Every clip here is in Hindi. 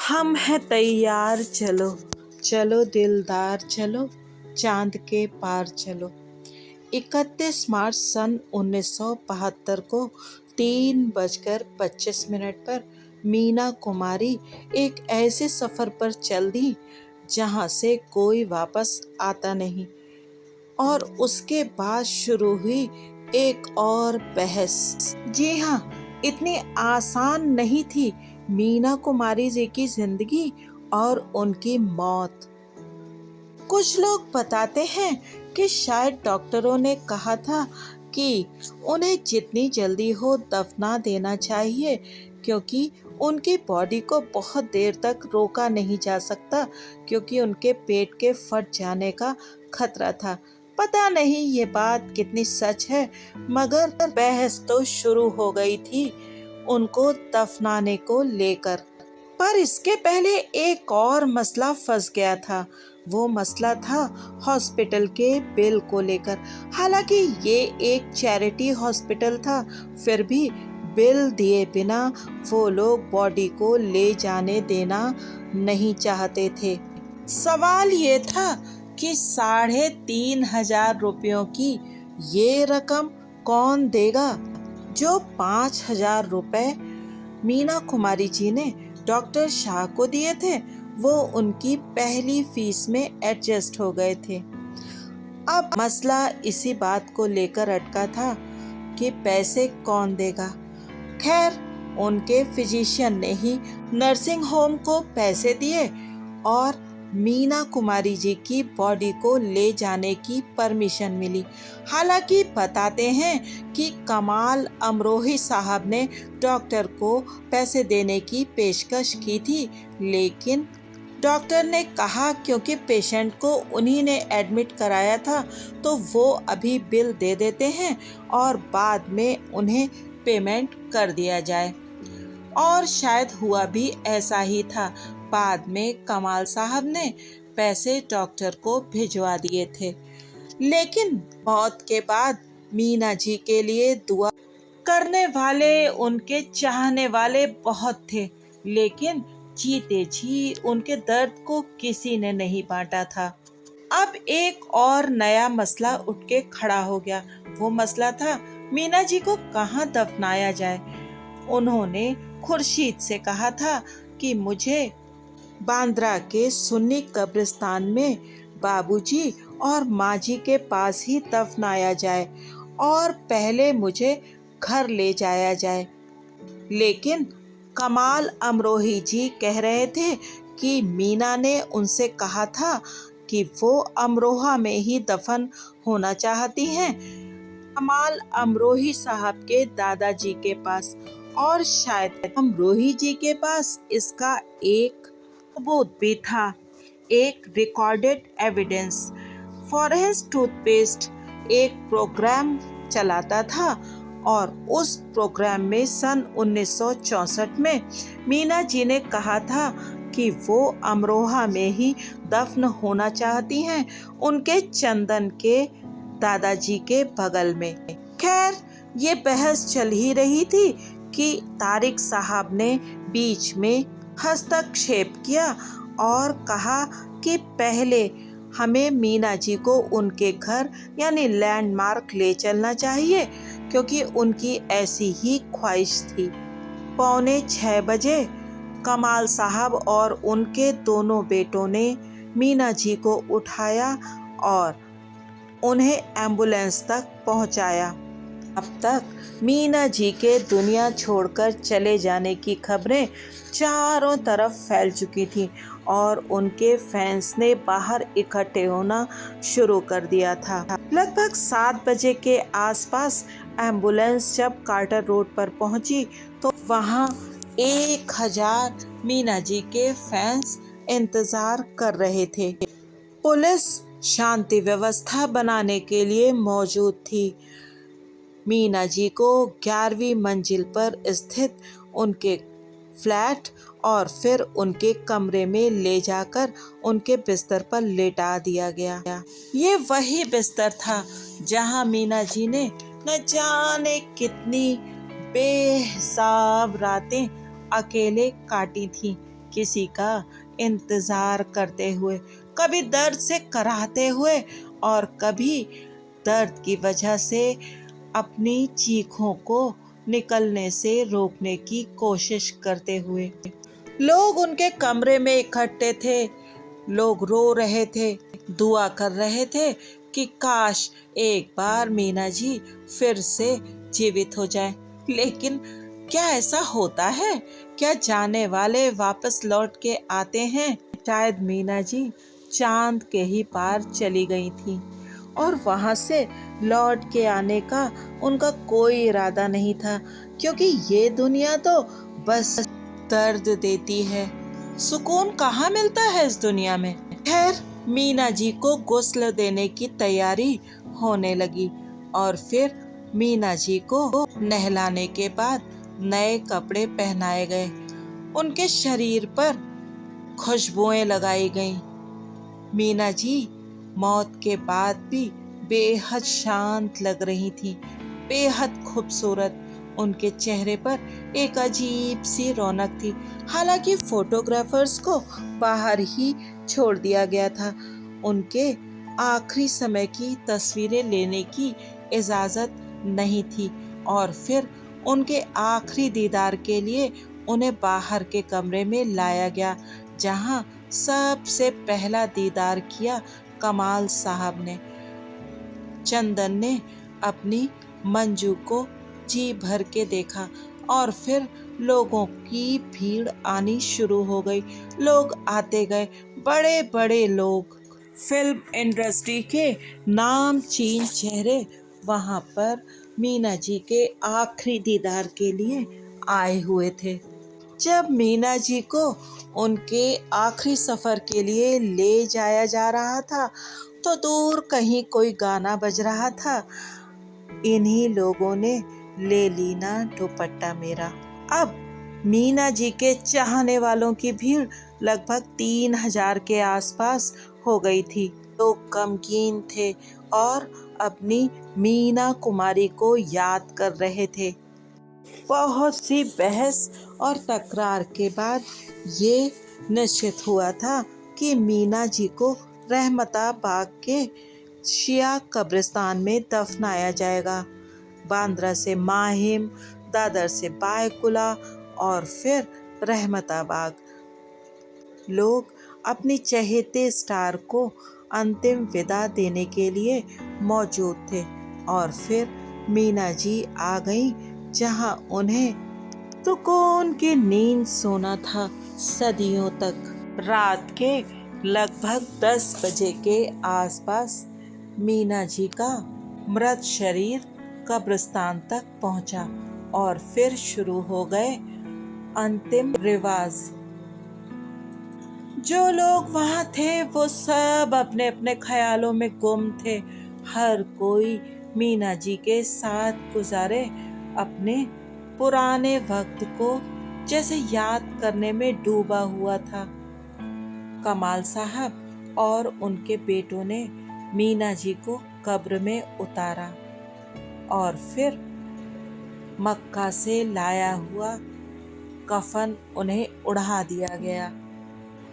हम हैं तैयार, चलो चलो दिलदार, चलो चांद के पार चलो। 31 मार्च सन 1972 को 3:25 पर मीना कुमारी एक ऐसे सफ़र पर चल दी जहाँ से कोई वापस आता नहीं। और उसके बाद शुरू हुई एक और बहस। जी हाँ, इतनी आसान नहीं थी मीना कुमारी जी की जिंदगी और उनकी मौत। कुछ लोग बताते हैं कि शायद डॉक्टरों ने कहा था कि उन्हें जितनी जल्दी हो दफना देना चाहिए, क्योंकि उनकी बॉडी को बहुत देर तक रोका नहीं जा सकता, क्योंकि उनके पेट के फट जाने का खतरा था। पता नहीं ये बात कितनी सच है, मगर बहस तो शुरू हो गई थी उनको दफनाने को लेकर। पर इसके पहले एक और मसला फंस गया था। वो मसला था हॉस्पिटल के बिल को लेकर। हालांकि ये एक चैरिटी हॉस्पिटल था, फिर भी बिल दिए बिना वो लोग बॉडी को ले जाने देना नहीं चाहते थे। सवाल ये था कि 3,500 रुपयों की ये रकम कौन देगा। जो 5,000 रुपए मीना कुमारी जी ने डॉक्टर शाह को दिए थे, वो उनकी पहली फीस में एडजस्ट हो गए थे। अब मसला इसी बात को लेकर अटका था कि पैसे कौन देगा। खैर, उनके फिजिशियन ने ही नर्सिंग होम को पैसे दिए और मीना कुमारी जी की बॉडी को ले जाने की परमिशन मिली। हालांकि बताते हैं कि कमाल अमरोही साहब ने डॉक्टर को पैसे देने की पेशकश की थी, लेकिन डॉक्टर ने कहा क्योंकि पेशेंट को उन्हीं ने एडमिट कराया था तो वो अभी बिल दे देते हैं और बाद में उन्हें पेमेंट कर दिया जाए। और शायद हुआ भी ऐसा ही था। बाद में कमाल साहब ने पैसे डॉक्टर को भिजवा दिए थे। लेकिन मौत के बाद मीना जी के लिए दुआ करने वाले, उनके चाहने वाले बहुत थे, लेकिन जीते जी उनके दर्द को किसी ने नहीं बांटा था। अब एक और नया मसला उठ के खड़ा हो गया। वो मसला था मीना जी को कहाँ दफनाया जाए। उन्होंने खुर्शीद से कहा था कि मुझे बांद्रा के सुन्नी कब्रिस्तान में बाबूजी और माँ जी के पास ही दफनाया जाए और पहले मुझे घर ले जाया जाए। लेकिन कमाल अमरोही जी कह रहे थे कि मीना ने उनसे कहा था कि वो अमरोहा में ही दफन होना चाहती हैं, कमाल अमरोही साहब के दादाजी के पास। और शायद अमरोही जी के पास इसका एक सबूत भी था, एक रिकॉर्डेड एविडेंस। फॉरेस्ट टूथपेस्ट एक प्रोग्राम चलाता था और उस प्रोग्राम में सन 1964 में मीना जी ने कहा था कि वो अमरोहा में ही दफन होना चाहती हैं, उनके चंदन के दादाजी के बगल में। खैर, ये बहस चल ही रही थी कि तारिक साहब ने बीच में हस्तक्षेप किया और कहा कि पहले हमें मीना जी को उनके घर यानी लैंडमार्क ले चलना चाहिए, क्योंकि उनकी ऐसी ही ख्वाहिश थी। 5:45 कमाल साहब और उनके दोनों बेटों ने मीना जी को उठाया और उन्हें एम्बुलेंस तक पहुंचाया। अब तक मीना जी के दुनिया छोड़कर चले जाने की खबरें चारों तरफ फैल चुकी थी और उनके फैंस ने बाहर इकट्ठे होना शुरू कर दिया था। लगभग 7 बजे के आसपास एम्बुलेंस जब कार्टर रोड पर पहुंची तो वहां 1,000 मीना जी के फैंस इंतजार कर रहे थे। पुलिस शांति व्यवस्था बनाने के लिए मौजूद थी। मीना जी को 11वीं मंजिल पर स्थित उनके फ्लैट और फिर उनके कमरे में ले जाकर उनके बिस्तर पर लेटा दिया गया। ये वही बिस्तर था जहां मीना जी ने न जाने कितनी बेहिसाब रातें अकेले काटी थी, किसी का इंतजार करते हुए, कभी दर्द से कराहते हुए और कभी दर्द की वजह से अपनी चीखों को निकलने से रोकने की कोशिश करते हुए। लोग उनके कमरे में इकट्ठे थे। लोग रो रहे थे, दुआ कर रहे थे कि काश एक बार मीना जी फिर से जीवित हो जाए। लेकिन क्या ऐसा होता है? क्या जाने वाले वापस लौट के आते हैं? शायद मीना जी चांद के ही पार चली गई थी और वहां से लौट के आने का उनका कोई इरादा नहीं था, क्योंकि ये दुनिया तो बस दर्द देती है। सुकून कहाँ मिलता है इस दुनिया में। खैर, मीना जी को गुस्ल देने की तैयारी होने लगी और फिर मीना जी को नहलाने के बाद नए कपड़े पहनाए गए। उनके शरीर पर खुशबुएं लगाई गईं। मीना जी मौत के बाद भी बेहद शांत लग रही थी, बेहद खूबसूरत। उनके चेहरे पर एक अजीब सी रौनक थी। हालांकि फोटोग्राफर्स को बाहर ही छोड़ दिया गया था। उनके आखिरी समय की तस्वीरें लेने की इजाज़त नहीं थी और फिर उनके आखिरी दीदार के लिए उन्हें बाहर के कमरे में लाया गया, जहां सबसे पहला दीदार किया कमाल साहब ने। चंदन ने अपनी मंजू को जी भर के देखा और फिर लोगों की भीड़ आनी शुरू हो गई। लोग आते गए, बड़े बड़े लोग, फिल्म इंडस्ट्री के नामचीन चेहरे वहां पर मीना जी के आखिरी दीदार के लिए आए हुए थे। जब मीना जी को उनके आखिरी सफर के लिए ले जाया जा रहा था तो दूर कहीं कोई गाना बज रहा था, इन्हीं लोगों ने ले ली ना दुपट्टा मेरा। अब मीना जी के चाहने वालों की भीड़ लगभग 3000 के आसपास हो गई थी। लोग गमगीन थे और अपनी मीना कुमारी को याद कर रहे थे। बहुत सी बहस और तकरार के बाद ये निश्चित हुआ था कि मीना जी को रहमताबाद के शिया कब्रिस्तान में दफनाया जाएगा। बांद्रा से माहिम, दादर से बायकुला और फिर रहमताबाद। लोग अपनी चहेते स्टार को अंतिम विदा देने के लिए मौजूद थे और फिर मीना जी आ गईं, जहां उन्हें सुकून की नींद सोना था सदियों तक। रात के लगभग 10 बजे के आसपास मीना जी का मृत शरीर कब्रिस्तान तक पहुंचा और फिर शुरू हो गए अंतिम रिवाज। जो लोग वहां थे वो सब अपने अपने ख्यालों में गुम थे। हर कोई मीना जी के साथ गुजारे अपने पुराने वक्त को जैसे याद करने में डूबा हुआ था। कमाल साहब और उनके बेटों ने मीना जी को कब्र में उतारा और फिर मक्का से लाया हुआ कफन उन्हें उड़ा दिया गया।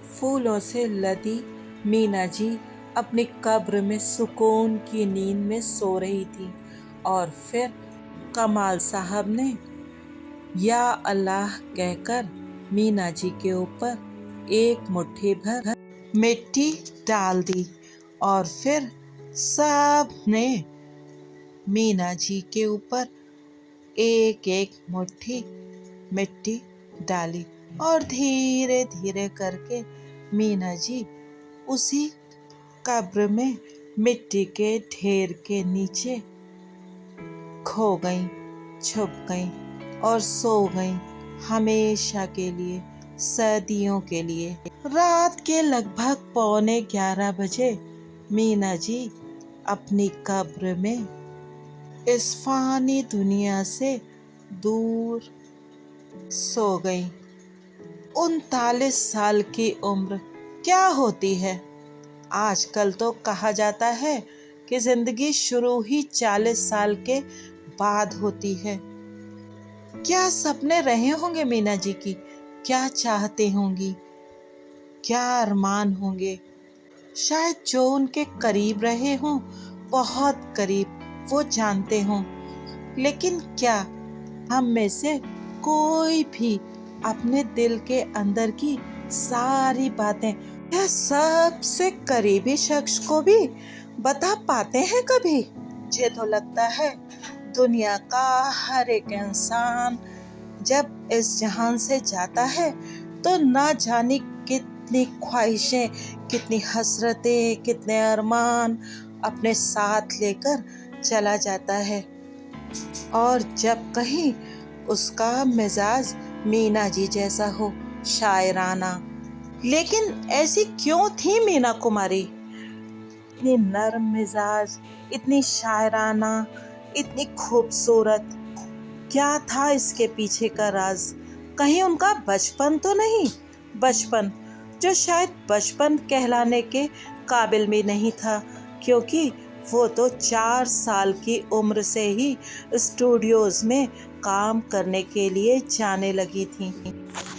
फूलों से लदी मीना जी अपनी कब्र में सुकून की नींद में सो रही थी और फिर कमाल साहब ने या अल्लाह कहकर मीना जी के ऊपर एक मुट्ठी भर मिट्टी डाल दी और फिर सब ने मीना जी के ऊपर एक एक मुट्ठी मिट्टी डाली और धीरे धीरे करके मीना जी उसी कब्र में मिट्टी के ढेर के नीचे खो गईं, छुप गईं और सो गईं हमेशा के लिए, सदियों के लिए। रात के लगभग 11:45 बजे मीना जी अपनी कब्र में इस फानी दुनिया से दूर सो गई। 39 साल की उम्र क्या होती है? आजकल तो कहा जाता है कि जिंदगी शुरू ही 40 साल के बाद होती है। क्या सपने रहे होंगे मीना जी की? क्या चाहते होंगी? क्या अरमान होंगे। शायद जो उनके करीब रहे हों, बहुत करीब, वो जानते हों। लेकिन क्या हम में से कोई भी अपने दिल के अंदर की सारी बातें या सबसे करीबी शख्स को भी बता पाते हैं कभी? मुझे तो लगता है दुनिया का हर एक इंसान जब इस जहान से जाता है तो ना जाने कितनी ख्वाहिशें, कितनी हसरतें, कितने अरमान अपने साथ लेकर चला जाता है। और जब कहीं उसका मिजाज मीना जी जैसा हो, शायराना। लेकिन ऐसी क्यों थी मीना कुमारी? इतनी नर्म मिजाज, इतनी शायराना, इतनी खूबसूरत। क्या था इसके पीछे का राज? कहीं उनका बचपन तो नहीं? बचपन जो शायद बचपन कहलाने के काबिल भी नहीं था, क्योंकि वो तो 4 साल की उम्र से ही स्टूडियोज में काम करने के लिए जाने लगी थी।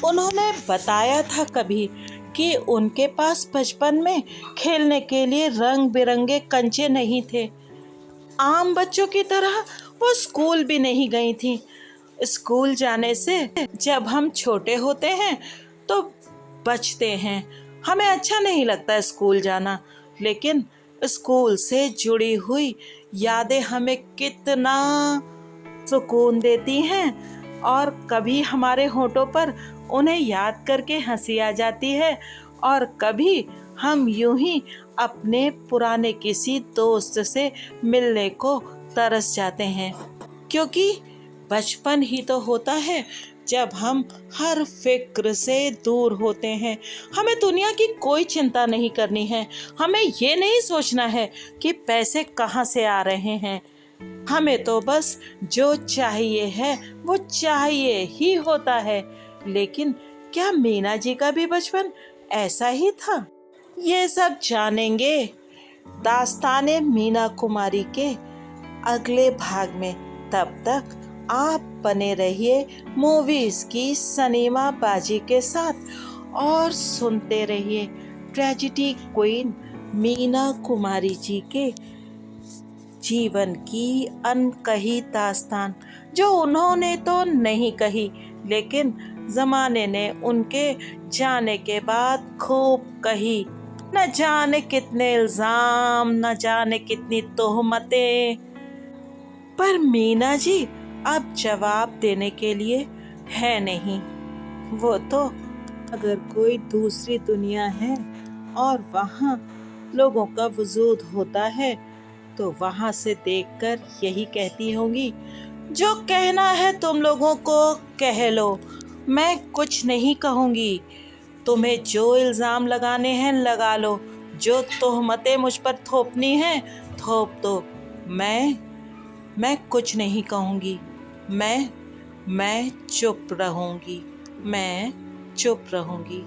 उन्होंने बताया था कभी कि उनके पास बचपन में खेलने के लिए रंग बिरंगे कंचे नहीं थे। आम बच्चों की तरह वो स्कूल भी नहीं गई थी। स्कूल जाने से जब हम छोटे होते हैं तो बचते हैं, हमें अच्छा नहीं लगता स्कूल जाना, लेकिन स्कूल से जुड़ी हुई यादें हमें कितना सुकून देती हैं। और कभी हमारे होठों पर उन्हें याद करके हंसी आ जाती है, और कभी हम यूं ही अपने पुराने किसी दोस्त से मिलने को तरस जाते हैं, क्योंकि बचपन ही तो होता है जब हम हर फिक्र से दूर होते हैं। हमें दुनिया की कोई चिंता नहीं करनी है। हमें ये नहीं सोचना है कि पैसे कहाँ से आ रहे हैं। हमें तो बस जो चाहिए है वो चाहिए ही होता है। लेकिन क्या मीना जी का भी बचपन ऐसा ही था? ये सब जानेंगे दास्ताने मीना कुमारी के अगले भाग में। तब तक आप बने रहिए मूवीज की सिनेमा बाजी के साथ और सुनते रहिए ट्रेजेडी क्वीन मीना कुमारी जी के जीवन की अनकही दास्तान, जो उन्होंने तो नहीं कही, लेकिन जमाने ने उनके जाने के बाद खूब कही। न जाने कितने इल्जाम, न जाने कितनी तोहमतें, पर मीना जी अब जवाब देने के लिए है नहीं। वो तो अगर कोई दूसरी दुनिया है और वहाँ लोगों का वजूद होता है तो वहाँ से देखकर यही कहती होंगी, जो कहना है तुम लोगों को कह लो, मैं कुछ नहीं कहूँगी। तुम्हें जो इल्ज़ाम लगाने हैं लगा लो, जो तोहमतें मुझ पर थोपनी हैं थोप दो। मैं कुछ नहीं कहूँगी। मैं चुप रहूँगी। मैं चुप रहूँगी।